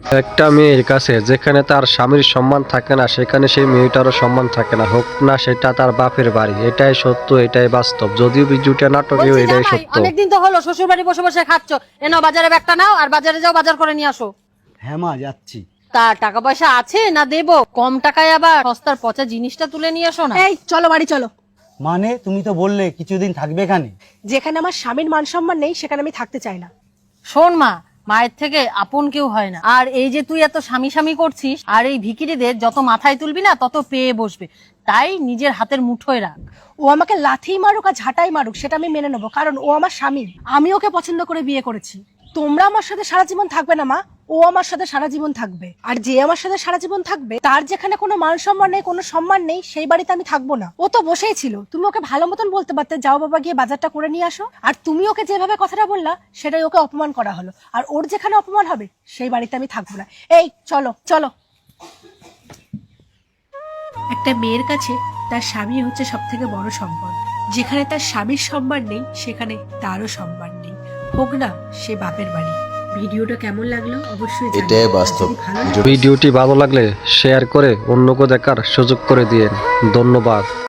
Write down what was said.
একটা মেয়ের কাছে যেখানে তার স্বামীর সম্মান থাকে না, সেখানে সেই মেয়েটারও সম্মান থাকে না, হোক না সেটা তার বাপের বাড়ি। এটাই সত্য, এটাই বাস্তব। যদিও ভিডিওটা নাটকীয়, বলছি এটাই জামাই, সত্য। অনেকদিন তো হলো শ্বশুর বাড়ি বসে বসে খাচ্ছ, নাও বাজারে ব্যাগটা নাও আর বাজারে যাও, বাজার করে নিয়ে আসো। হ্যাঁ মা, যাচ্ছি। তা টাকা পয়সা আছে না দেবো? কম টাকায় আবার সস্তার পচা জিনিসটা তুলে নিয়ে আসো না। এই চলো বাড়ি চলো। মানে তুমি তো বললে কিছুদিন থাকবে এখানে। যেখানে আমার স্বামীর মান সম্মান নেই সেখানে আমি থাকতে চাই না। শোন মা, মায়ের থেকে আপন কেউ হয় না। আর এই যে তুই এত স্বামী স্বামী করছিস, আর এই ভিখিরিদের যত মাথায় তুলবি না তত পেয়ে বসবে, তাই নিজের হাতের মুঠোয় রাখ। ও আমাকে লাথি মারুক আর ঝাঁটাই মারুক সেটা আমি মেনে নেবো, কারণ ও আমার স্বামী। আমি ওকে পছন্দ করে বিয়ে করেছি। তোমরা আমার সাথে সারা জীবন থাকবে না মা, ও আমার সাথে সারা জীবন থাকবে। আর যে আমার সাথে সারা জীবন থাকবে তার যেখানে কোনো মান সম্মান নেই, কোনো সম্মান নেই, সেই বাড়িতে আমি থাকবো না। ও তো বসেই ছিল, তুমি ওকে ভালো মতন বলতে পারতে, যাও বাবা গিয়ে বাজারটা করে নিয়ে আসো। আর তুমি ওকে যেভাবে কথাটা বললা সেটাই ওকে অপমান করা হলো। আর ওর যেখানে অপমান হবে সেই বাড়িতে আমি থাকবো না। এই চলো চলো। একটা মেয়ের কাছে তার স্বামী হচ্ছে সব থেকে বড় সম্পদ। যেখানে তার স্বামীর সম্মান নেই সেখানে তারও সম্মান নেই, হোক না সে বাপের বাড়ি। ভিডিওটা কেমন লাগলো অবশ্যই জানাবেন। এটাই বাস্তব। যদি ভালো লাগে ভিডিওটি ভালো লাগলে শেয়ার করে অন্যকে দেখার সুযোগ করে দিয়েন। ধন্যবাদ।